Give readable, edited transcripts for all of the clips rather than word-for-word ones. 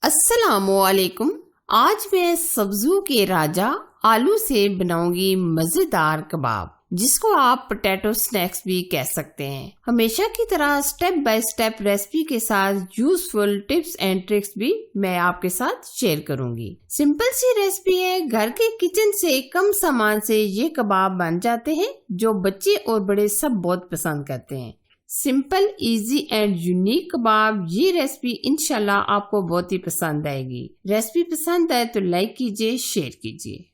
अस्सलामुअलैकुम। आज मैं सब्जियों के राजा आलू से बनाऊंगी मजेदार कबाब, जिसको आप पोटैटो स्नैक्स भी कह सकते हैं। हमेशा की तरह स्टेप बाय स्टेप रेसिपी के साथ यूजफुल टिप्स एंड ट्रिक्स भी मैं आपके साथ शेयर करूंगी। सिंपल सी रेसिपी है, घर के किचन से कम सामान से ये कबाब बन जाते हैं जो बच्चे और बड़े सब बहुत पसंद करते हैं। सिंपल, इजी एंड यूनिक कबाब। ये रेसिपी इंशाल्लाह आपको बहुत ही पसंद आएगी। रेसिपी पसंद आए तो लाइक कीजिए, शेयर कीजिए।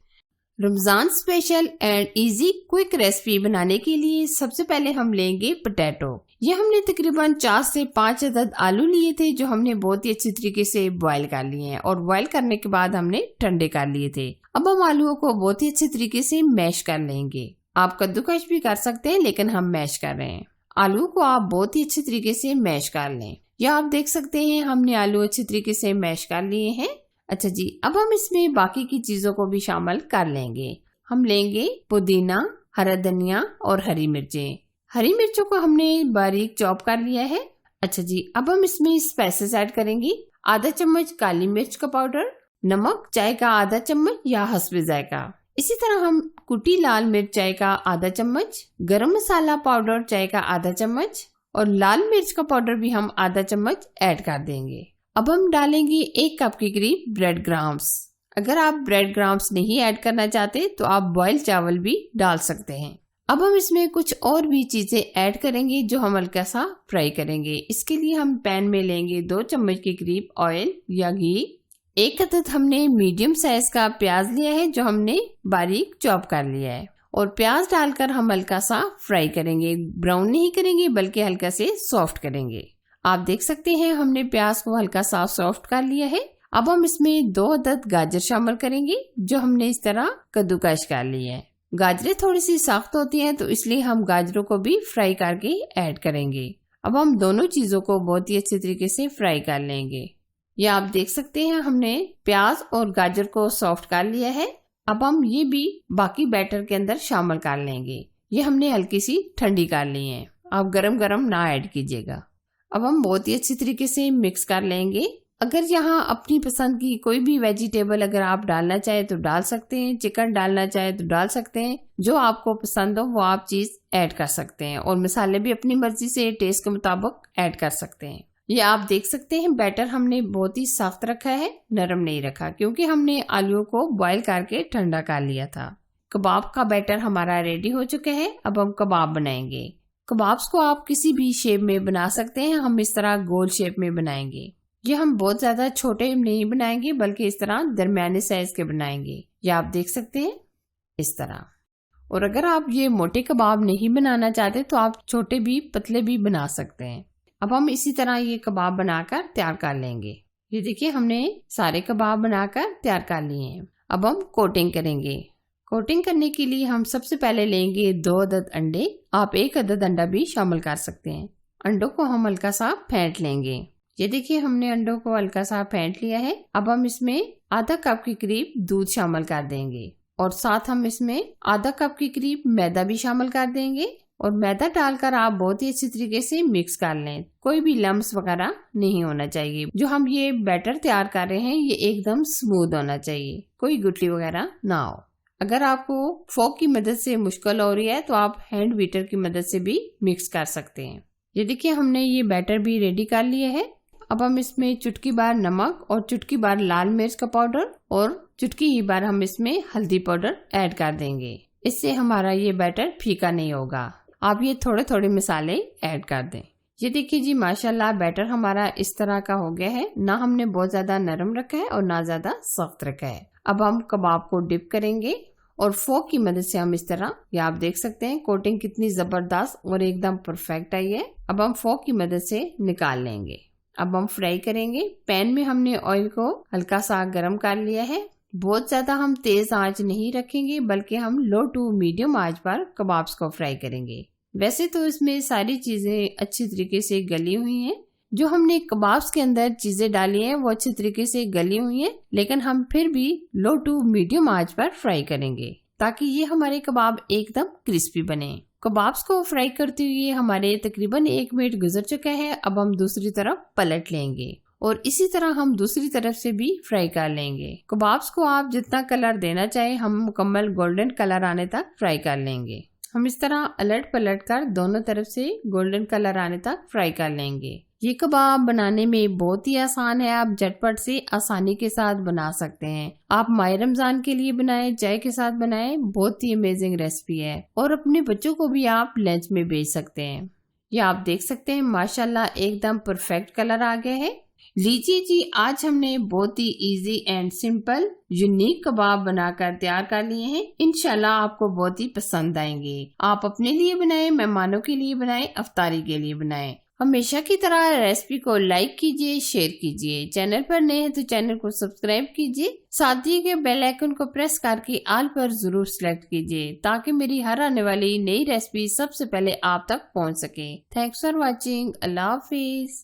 Ramzan special and easy quick recipe बनाने के लिए सबसे पहले हम लेंगे पोटैटो। ये हमने तकरीबन 4 से 5 अदद आलू लिए थे, जो हमने बहुत ही अच्छी तरीके से बॉईल कर लिए हैं और बॉईल करने के बाद हमने ठंडे कर लिए थे। अब हम आलूओं को बहुत ही अच्छे तरीके से मैश कर लेंगे। आप कद्दूकश भी कर सकते हैं, लेकिन हम मैश कर रहे हैं। आलू को आप बहुत ही अच्छे तरीके से मैश कर लें। या आप देख सकते हैं हमने आलू अच्छे तरीके से मैश कर लिए हैं। अच्छा जी, अब हम इसमें बाकी की चीजों को भी शामिल कर लेंगे। हम लेंगे पुदीना, हरा धनिया और हरी मिर्चें। हरी मिर्चों को हमने बारीक चॉप कर लिया है। अच्छा जी, अब हम इसमें स्पाइसेस ऐड करेंगे। आधा चम्मच काली मिर्च का पाउडर, नमक चाय का आधा चम्मच या हस्बे जायका। इसी तरह हम कुटी लाल मिर्च चाय का आधा चम्मच, गरम मसाला पाउडर चाय का आधा चम्मच और लाल मिर्च का पाउडर भी हम आधा चम्मच ऐड कर देंगे। अब हम डालेंगे 1 कप के करीब ब्रेड ग्राम्स। अगर आप ब्रेड ग्राम्स नहीं ऐड करना चाहते तो आप बॉइल्ड चावल भी डाल सकते हैं। अब हम इसमें कुछ और भी चीजें ऐड करेंगे जो हम हल्का सा फ्राई करेंगे। इसके लिए हम पैन में लेंगे 2 चम्मच के करीब ऑयल या घी। 1 अदद हमने मीडियम साइज का प्याज लिया है, जो हमने बारीक चॉप कर लिया है और प्याज डालकर हम हल्का सा फ्राई करेंगे। ब्राउन नहीं करेंगे बल्कि हल्का से सॉफ्ट करेंगे। आप देख सकते हैं हमने प्याज को हल्का सा सॉफ्ट कर लिया है। अब हम इसमें 2 अदद गाजर शामिल करेंगे, जो हमने इस तरह कद्दूकश कर ली है। गाजरें थोड़ी सी सख्त होती हैं, तो इसलिए हम गाजरों को भी फ्राई करके ऐड करेंगे। अब हम दोनों चीजों को बहुत ही अच्छे तरीके से फ्राई कर लेंगे। या आप देख सकते हैं हमने प्याज और गाजर को सॉफ्ट कर लिया है। अब हम ये भी बाकी बैटर के अंदर शामिल कर लेंगे। ये हमने हल्की सी ठंडी कर ली है, आप गरम गरम ना ऐड कीजिएगा। अब हम बहुत ही अच्छी तरीके से मिक्स कर लेंगे। अगर यहाँ अपनी पसंद की कोई भी वेजिटेबल अगर आप डालना चाहे तो डाल सकते हैं, चिकन डालना चाहे तो डाल सकते हैं। जो आपको पसंद हो वो आप चीज ऐड कर सकते हैं और मसाले भी अपनी मर्जी से टेस्ट के मुताबिक ऐड कर सकते हैं। ये आप देख सकते हैं बैटर हमने बहुत ही सख्त रखा है, नरम नहीं रखा, क्योंकि हमने आलूओं को बॉईल करके ठंडा कर लिया था। कबाब का बैटर हमारा रेडी हो चुका है। अब हम कबाब बनाएंगे। कबाब्स को आप किसी भी शेप में बना सकते हैं। हम इस तरह गोल शेप में बनाएंगे। ये हम बहुत ज्यादा छोटे नहीं बनाएंगे बल्कि इस तरह दरमियाने साइज के बनाएंगे। ये आप देख सकते हैं इस तरह। और अगर आप ये मोटे कबाब नहीं बनाना चाहते तो आप छोटे भी पतले भी बना सकते हैं। अब हम इसी तरह ये कबाब बनाकर तैयार कर लेंगे। ये देखिए हमने सारे कबाब बनाकर तैयार कर लिए हैं। अब हम कोटिंग करेंगे। कोटिंग करने के लिए हम सबसे पहले लेंगे 2 अदद अंडे। आप 1 अदद अंडा भी शामिल कर सकते हैं। अंडों को हम हल्का सा फेंट लेंगे। ये देखिए हमने अंडों को हल्का सा फेंट लिया है। अब हम इसमें आधा कप के करीब दूध शामिल कर देंगे और साथ हम इसमें आधा कप के करीब मैदा भी शामिल कर देंगे। और मैदा डालकर आप बहुत ही अच्छी तरीके से मिक्स कर लें। कोई भी लम्स वगैरह नहीं होना चाहिए। जो हम ये बैटर तैयार कर रहे हैं ये एकदम स्मूथ होना चाहिए, कोई गुठली वगैरह ना हो। अगर आपको फोक की मदद से मुश्किल हो रही है तो आप हैंड बीटर की मदद से भी मिक्स कर सकते हैं। ये देखिए हमने ये बैटर भी रेडी कर लिया है। अब हम इसमें चुटकी बार नमक और चुटकी बार लाल मिर्च का पाउडर और चुटकी ही बार हम इसमें हल्दी पाउडर ऐड कर देंगे। इससे हमारा ये बैटर फीका नहीं होगा। आप ये थोड़े थोड़े मसाले ऐड कर दें। ये देखिए जी माशाल्लाह बैटर हमारा इस तरह का हो गया है। ना हमने बहुत ज्यादा नरम रखा है और ना ज्यादा सख्त रखा है। अब हम कबाब को डिप करेंगे और फोक की मदद से हम इस तरह, ये आप देख सकते हैं कोटिंग कितनी जबरदस्त और एकदम परफेक्ट आई है। अब हम फोक की मदद से निकाल लेंगे। अब हम फ्राई करेंगे। पैन में हमने ऑयल को हल्का सा गर्म कर लिया है। बहुत ज्यादा हम तेज आंच नहीं रखेंगे बल्कि हम लो टू मीडियम आंच पर कबाब्स को फ्राई करेंगे। वैसे तो इसमें सारी चीजें अच्छी तरीके से गली हुई हैं। जो हमने कबाब्स के अंदर चीजें डाली हैं वो अच्छी तरीके से गली हुई हैं, लेकिन हम फिर भी लो टू मीडियम आंच पर फ्राई करेंगे ताकि ये हमारे कबाब एकदम क्रिस्पी बने। कबाब्स को फ्राई करते हुए हमारे तकरीबन 1 मिनट गुजर चुका है। अब हम दूसरी तरफ पलट लेंगे और इसी तरह हम दूसरी तरफ से भी फ्राई कर लेंगे। कबाब्स को आप जितना कलर देना चाहे हम मुकम्मल गोल्डन कलर आने तक फ्राई कर लेंगे। हम इस तरह अलट पलट कर दोनों तरफ से गोल्डन कलर आने तक फ्राई कर लेंगे। ये कबाब बनाने में बहुत ही आसान है, आप झटपट से आसानी के साथ बना सकते हैं। आप माह रमजान के लिए बनाएं, चाय के साथ बनाएं, बहुत ही अमेजिंग रेसिपी है और अपने बच्चों को भी आप लंच में भेज सकते हैं। ये आप देख सकते हैं माशाल्लाह एकदम परफेक्ट कलर आ गया है। लीजिए जी, आज हमने बहुत ही इजी एंड सिंपल यूनिक कबाब बनाकर तैयार कर लिए हैं। इंशाल्लाह आपको बहुत ही पसंद आएंगे। आप अपने लिए बनाएं, मेहमानों के लिए बनाएं, अफ्तारी के लिए बनाएं। हमेशा की तरह रेसिपी को लाइक कीजिए, शेयर कीजिए। चैनल पर नए हैं तो चैनल को सब्सक्राइब कीजिए। साथ ही के बेल आइकन को प्रेस करके ऑल पर जरूर सेलेक्ट कीजिए ताकि मेरी हर आने वाली नई रेसिपी सबसे पहले आप तक पहुंच सके। Thanks for watching. Allah Hafiz.